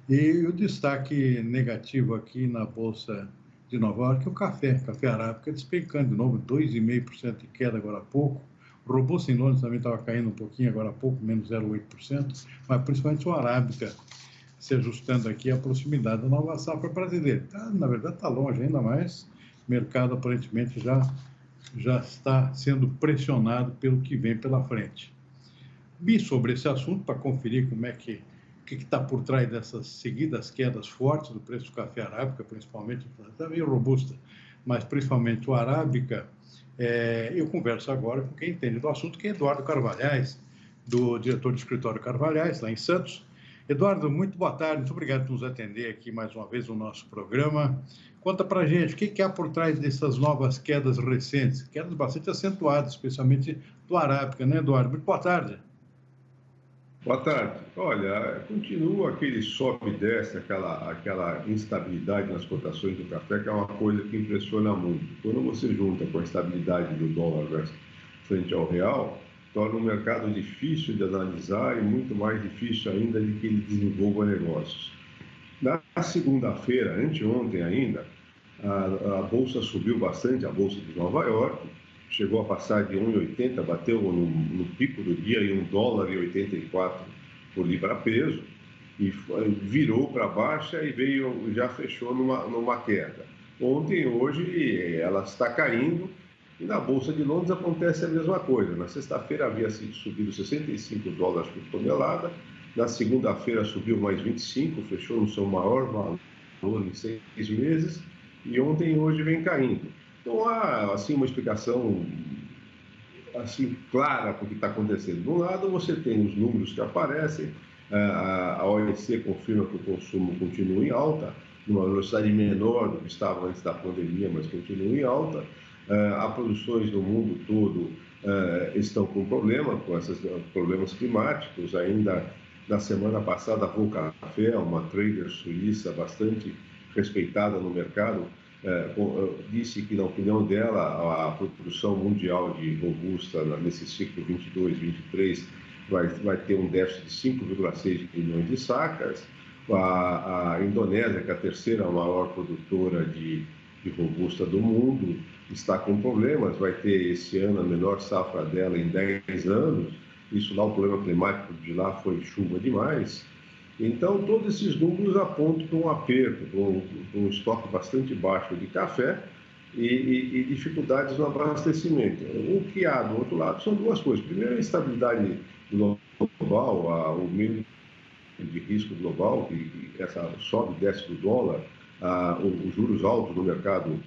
E o destaque negativo aqui na Bolsa de Nova York é o café arábica despencando de novo, 2,5% de queda agora há pouco. O robusto em Londres também estava caindo um pouquinho agora há pouco, menos 0,8%, mas principalmente o arábica se ajustando aqui à proximidade da nova safra brasileira. Na verdade, está longe ainda mais, o mercado aparentemente já está sendo pressionado pelo que vem pela frente. Vi sobre esse assunto para conferir como é que o que está por trás dessas seguidas quedas fortes do preço do café arábica, principalmente, está meio robusta, mas principalmente o arábica. Eu converso agora com quem entende do assunto, que é Eduardo Carvalhais, do diretor do escritório Carvalhais, lá em Santos. Eduardo, muito boa tarde, muito obrigado por nos atender aqui mais uma vez no nosso programa. Conta para a gente, o que há por trás dessas novas quedas recentes, quedas bastante acentuadas, especialmente do arábica, né, Eduardo? Muito boa tarde. Boa tarde. Olha, continua aquele sobe e desce, aquela instabilidade nas cotações do café, que é uma coisa que impressiona muito. Quando você junta com a estabilidade do dólar frente ao real, torna o mercado difícil de analisar e muito mais difícil ainda de que ele desenvolva negócios. Na segunda-feira, anteontem ainda, a Bolsa subiu bastante, a Bolsa de Nova York, chegou a passar de 1,80, bateu no pico do dia em $1,84 por libra-peso, e virou para baixa e já fechou numa queda. Ontem, hoje, ela está caindo, e na Bolsa de Londres acontece a mesma coisa. Na sexta-feira havia subido $65 por tonelada, na segunda-feira subiu mais 25, fechou no seu maior valor em 6 meses, e ontem e hoje vem caindo. Então há assim, uma explicação assim, clara para o que está acontecendo. De um lado, você tem os números que aparecem, a OMC confirma que o consumo continua em alta, numa velocidade menor do que estava antes da pandemia, mas continua em alta. As produções no mundo todo estão com problema, com esses problemas climáticos. Ainda na semana passada, a Volcafé, uma trader suíça bastante respeitada no mercado, disse que, na opinião dela, a produção mundial de robusta nesse ciclo 22-23 vai ter um déficit de 5,6 milhões de sacas. A Indonésia, que é a terceira maior produtora de robusta do mundo, está com problemas, vai ter esse ano a menor safra dela em 10 anos. Isso lá, o problema climático de lá foi chuva demais. Então, todos esses números apontam para um aperto, para um estoque bastante baixo de café e dificuldades no abastecimento. O que há do outro lado são duas coisas. Primeiro, a instabilidade global, o meio de risco global, que essa sobe e desce do dólar, os juros altos no mercado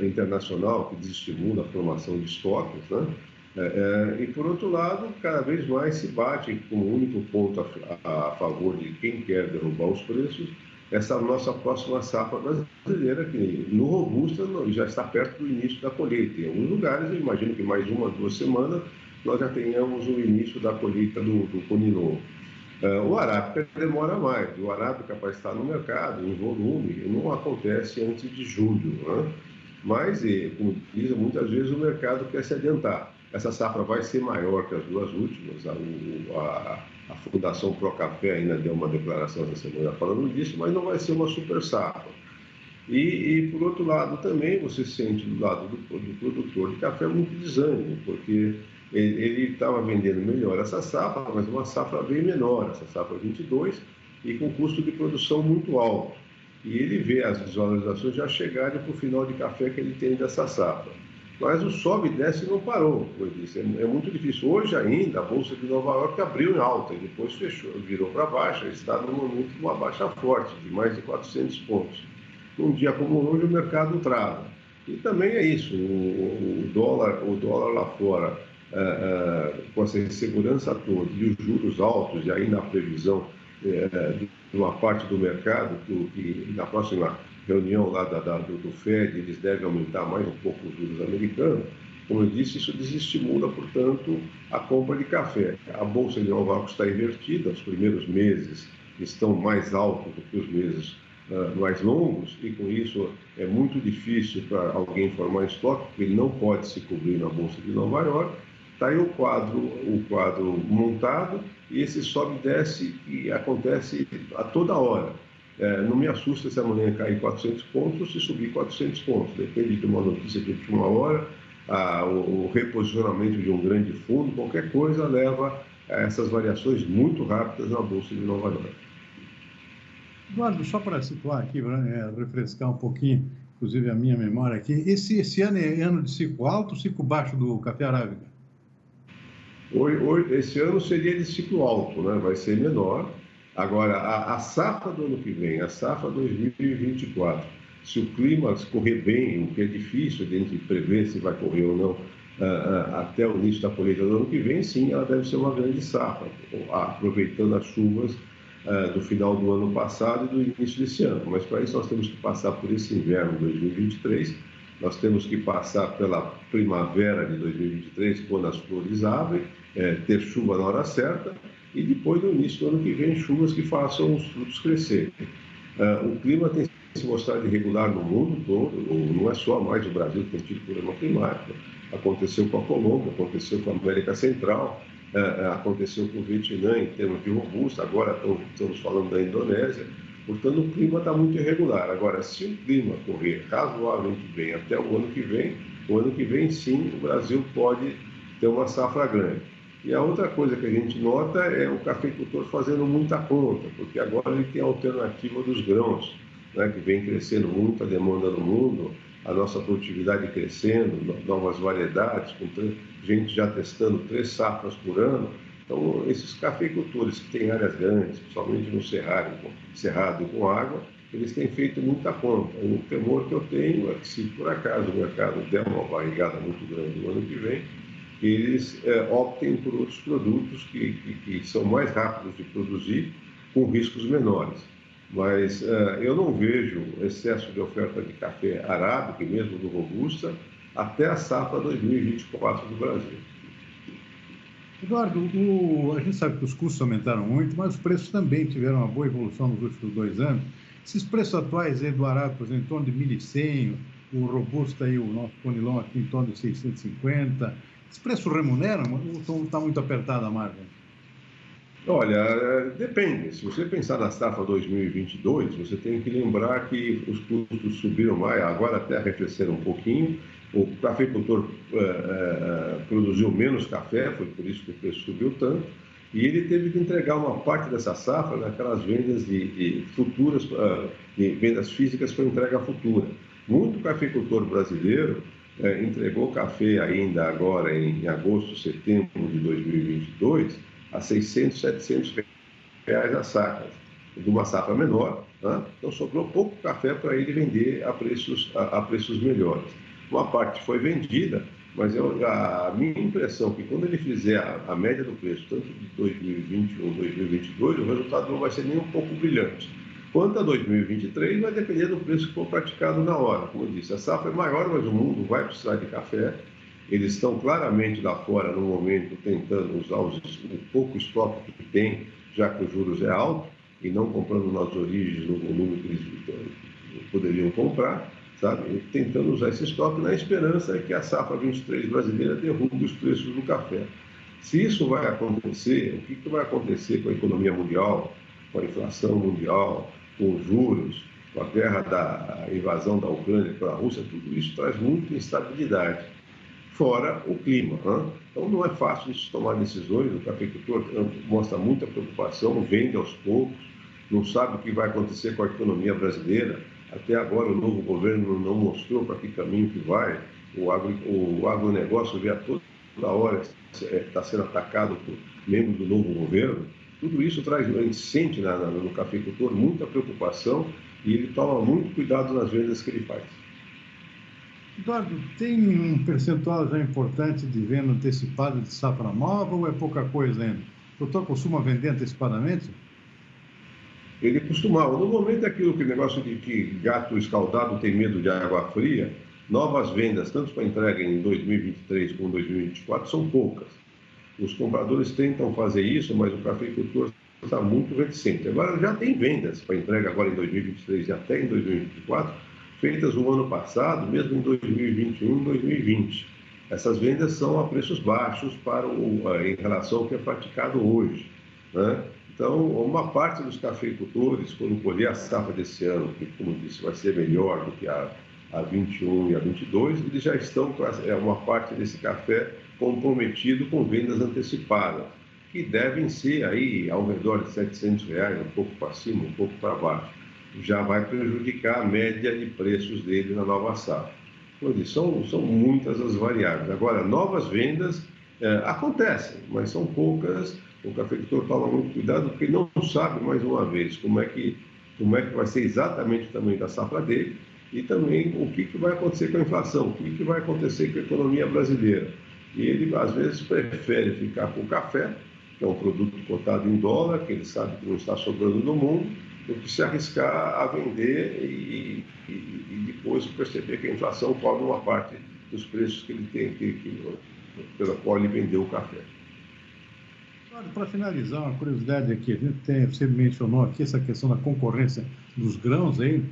internacional, que desestimula a formação de estoques, né? E, por outro lado, cada vez mais se bate como único ponto a favor de quem quer derrubar os preços, essa nossa próxima safra brasileira, que no Robusta já está perto do início da colheita. Em alguns lugares, eu imagino que mais 1 ou 2 semanas, nós já tenhamos o início da colheita do Coninovo. O arábica demora mais, o arábica para estar no mercado, em volume, não acontece antes de julho, né? Mas, como dizem, muitas vezes o mercado quer se adiantar. Essa safra vai ser maior que as duas últimas. A Fundação Procafé ainda deu uma declaração essa semana falando disso, mas não vai ser uma super safra. E por outro lado também você sente do lado do produtor de café muito desânimo, porque ele estava vendendo melhor essa safra, mas uma safra bem menor, essa safra 22, e com custo de produção muito alto. E ele vê as desvalorizações já chegarem para o final de café que ele tem dessa safra. Mas o sobe e desce não parou, como eu disse, é muito difícil. Hoje ainda a Bolsa de Nova York abriu em alta e depois fechou, virou para baixa, está no momento de uma baixa forte, de mais de 400 pontos. Num dia como hoje o mercado trava. E também é isso, o dólar lá fora, com essa insegurança toda e os juros altos, e ainda a previsão de uma parte do mercado que na próxima reunião lá do FED, eles devem aumentar mais um pouco os juros americanos. Como eu disse, isso desestimula, portanto, a compra de café. A Bolsa de Nova York está invertida, os primeiros meses estão mais altos do que os meses mais longos, e com isso é muito difícil para alguém formar estoque, porque ele não pode se cobrir na Bolsa de Nova York. Está aí o quadro montado, e esse sobe e desce e acontece a toda hora. Não me assusta se amanhã cair 400 pontos ou se subir 400 pontos. Depende de uma notícia de última hora, o reposicionamento de um grande fundo, qualquer coisa leva a essas variações muito rápidas na Bolsa de Nova York. Eduardo, só para situar aqui, refrescar um pouquinho, inclusive a minha memória aqui, esse ano é ano de ciclo alto ou ciclo baixo do café arábica? Esse ano seria de ciclo alto, né? Vai ser menor. Agora, a safra do ano que vem, a safra 2024, se o clima correr bem, o que é difícil de a gente prever se vai correr ou não, até o início da colheita do ano que vem, sim, ela deve ser uma grande safra, aproveitando as chuvas do final do ano passado e do início desse ano. Mas para isso nós temos que passar por esse inverno de 2023, nós temos que passar pela primavera de 2023, quando as flores abrem, ter chuva na hora certa, e depois, no início do ano que vem, chuvas que façam os frutos crescerem. O clima tem se mostrado irregular no mundo todo, não é só mais o Brasil que tem tido problema climático. Aconteceu com a Colômbia, aconteceu com a América Central, aconteceu com o Vietnã em termos de robusta, agora estamos falando da Indonésia. Portanto, o clima está muito irregular. Agora, se o clima correr razoavelmente bem até o ano que vem sim, o Brasil pode ter uma safra grande. E a outra coisa que a gente nota é o cafeicultor fazendo muita conta, porque agora ele tem a alternativa dos grãos, né, que vem crescendo muito a demanda no mundo, a nossa produtividade crescendo, novas variedades, com gente já testando 3 safras por ano. Então, esses cafeicultores que têm áreas grandes, principalmente no cerrado e com água, eles têm feito muita conta. O temor que eu tenho é que, se por acaso o mercado der uma barrigada muito grande no ano que vem, eles optem por outros produtos que são mais rápidos de produzir, com riscos menores. Mas eu não vejo excesso de oferta de café arábica, e mesmo do robusta, até a safra 2024 do Brasil. Eduardo, a gente sabe que os custos aumentaram muito, mas os preços também tiveram uma boa evolução nos últimos 2 anos. Esses preços atuais aí do arábica, por exemplo, em torno de 1.100, o robusta e o nosso conilon aqui em torno de 650, esse preço remuneram ou está muito apertada a margem? Olha, depende. Se você pensar na safra 2022, você tem que lembrar que os custos subiram mais, agora até arrefeceram um pouquinho. O cafeicultor produziu menos café, foi por isso que o preço subiu tanto, e ele teve que entregar uma parte dessa safra naquelas vendas de futuras, de vendas físicas para entrega futura. Muito cafeicultor brasileiro entregou café ainda agora em agosto, setembro de 2022 a 600, 700 reais a saca, de uma safra menor, né? Então sobrou pouco café para ele vender a preços melhores. Uma parte foi vendida, mas a minha impressão é que quando ele fizer a média do preço, tanto de 2021 ou 2022, o resultado não vai ser nem um pouco brilhante. Quanto a 2023, vai depender do preço que for praticado na hora. Como eu disse, a safra é maior, mas o mundo vai precisar de café. Eles estão claramente lá fora, no momento, tentando usar o pouco estoque que tem, já que os juros é alto, e não comprando nas origens no volume que eles poderiam comprar, sabe? E tentando usar esse estoque na esperança que a safra 23 brasileira derrube os preços do café. Se isso vai acontecer, o que vai acontecer com a economia mundial, com a inflação mundial, com os juros, com a guerra da invasão da Ucrânia pela Rússia, tudo isso traz muita instabilidade. Fora o clima. Então não é fácil de se tomar decisões, o cafeicultor mostra muita preocupação, vende aos poucos, não sabe o que vai acontecer com a economia brasileira. Até agora o novo governo não mostrou para que caminho que vai, o agronegócio vê a toda hora está sendo atacado por membros do novo governo. Tudo isso traz, a gente sente no cafeicultor muita preocupação e ele toma muito cuidado nas vendas que ele faz. Eduardo, tem um percentual já importante de venda antecipada de safra nova ou é pouca coisa ainda? O produtor costuma vender antecipadamente? Ele costumava. No momento, aquilo que o negócio de que gato escaldado tem medo de água fria, novas vendas, tanto para entrega em 2023 como 2024, são poucas. Os compradores tentam fazer isso, mas o cafeicultor está muito reticente. Agora, já tem vendas para entrega agora em 2023 e até em 2024, feitas no ano passado, mesmo em 2021 e 2020. Essas vendas são a preços baixos em relação ao que é praticado hoje, né? Então, uma parte dos cafeicultores, quando colher a safra desse ano, que, como disse, vai ser melhor do que a 21 e a 22, eles já estão com uma parte desse café comprometido com vendas antecipadas, que devem ser aí ao redor de R$ 700, um pouco para cima, um pouco para baixo. Já vai prejudicar a média de preços dele na nova safra. Como eu disse, são muitas as variáveis. Agora, novas vendas acontecem, mas são poucas. O cafeicultor toma muito cuidado, porque ele não sabe, mais uma vez, como é que vai ser exatamente o tamanho da safra dele e também o que vai acontecer com a inflação, o que vai acontecer com a economia brasileira. E ele, às vezes, prefere ficar com o café, que é um produto cotado em dólar, que ele sabe que não está sobrando no mundo, do que se arriscar a vender e depois perceber que a inflação cobre uma parte dos preços que ele tem, pela qual ele vendeu o café. Para finalizar, uma curiosidade aqui, você mencionou aqui essa questão da concorrência dos grãos aí,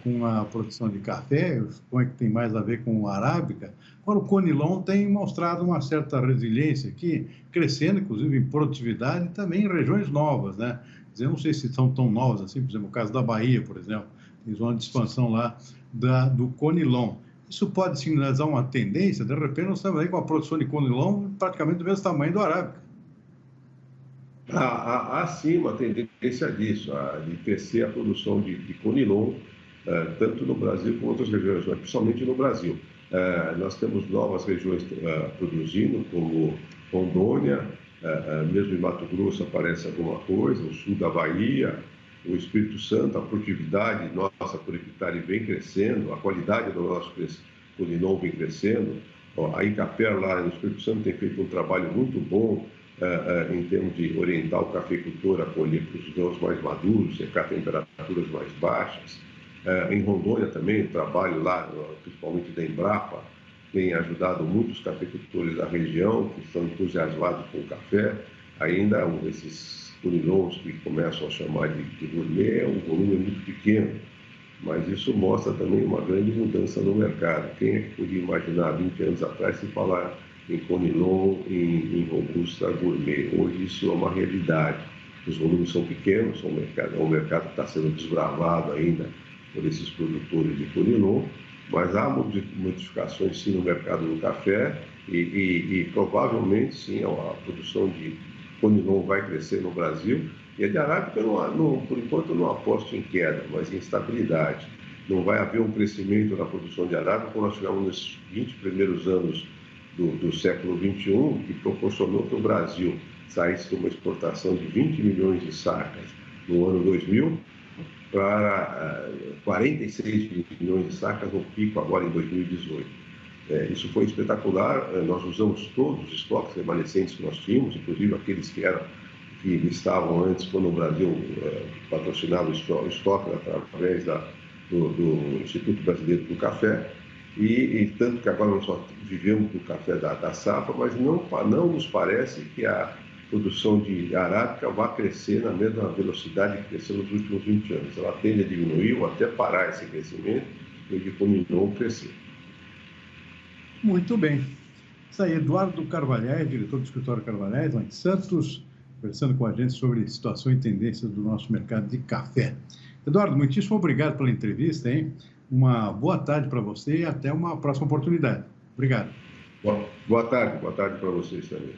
com a produção de café, como é que tem mais a ver com a arábica. Agora, o Conilon tem mostrado uma certa resiliência aqui, crescendo, inclusive, em produtividade e também em regiões novas, né? Eu não sei se são tão novas assim, por exemplo, o caso da Bahia, por exemplo, tem zona de expansão lá do Conilon. Isso pode sinalizar uma tendência, de repente nós estamos aí com a produção de Conilon praticamente do mesmo tamanho do arábica. Há sim uma tendência disso, de crescer a produção de Conilon, tanto no Brasil como em outras regiões, mas principalmente no Brasil. Nós temos novas regiões produzindo, como Rondônia, mesmo em Mato Grosso aparece alguma coisa, o sul da Bahia, o Espírito Santo, a produtividade nossa por hectare vem crescendo, a qualidade do nosso Conilon vem crescendo. A Incapé lá no Espírito Santo tem feito um trabalho muito bom em termos de orientar o cafeicultor a colher para os grãos mais maduros, secar temperaturas mais baixas. Em Rondônia também, o trabalho lá, principalmente da Embrapa, tem ajudado muitos cafeicultores da região, que estão entusiasmados com o café. Ainda esses Conilons que começam a chamar de gourmet, um volume muito pequeno, mas isso mostra também uma grande mudança no mercado. Quem é que podia imaginar 20 anos atrás se falar em Conilon, em Robusta gourmet? Hoje isso é uma realidade. Os volumes são pequenos, o mercado está sendo desbravado ainda por esses produtores de Conilon, mas há modificações sim no mercado do café e provavelmente sim a produção de Conilon vai crescer no Brasil. E a de arábica, por enquanto, não aposto em queda, mas em estabilidade. Não vai haver um crescimento na produção de arábica como nós tivemos nos 20 primeiros anos do século XXI, que proporcionou que o Brasil saísse de uma exportação de 20 milhões de sacas no ano 2000 para 46 milhões de sacas no pico agora em 2018. Isso foi espetacular, nós usamos todos os estoques remanescentes que nós tínhamos, inclusive aqueles que estavam antes, quando o Brasil patrocinava o estoque através do Instituto Brasileiro do Café, e tanto que agora nós só vivemos do café da safra, mas não nos parece que a produção de arábica vai crescer na mesma velocidade que cresceu nos últimos 20 anos. Ela tende a diminuir ou até parar esse crescimento e de Conilon crescer. Muito bem. Isso aí, Eduardo Carvalhais, diretor do escritório Carvalhais, lá em Santos, conversando com a gente sobre situação e tendências do nosso mercado de café. Eduardo, muitíssimo obrigado pela entrevista, hein? Uma boa tarde para você e até uma próxima oportunidade. Obrigado. Boa tarde para vocês também.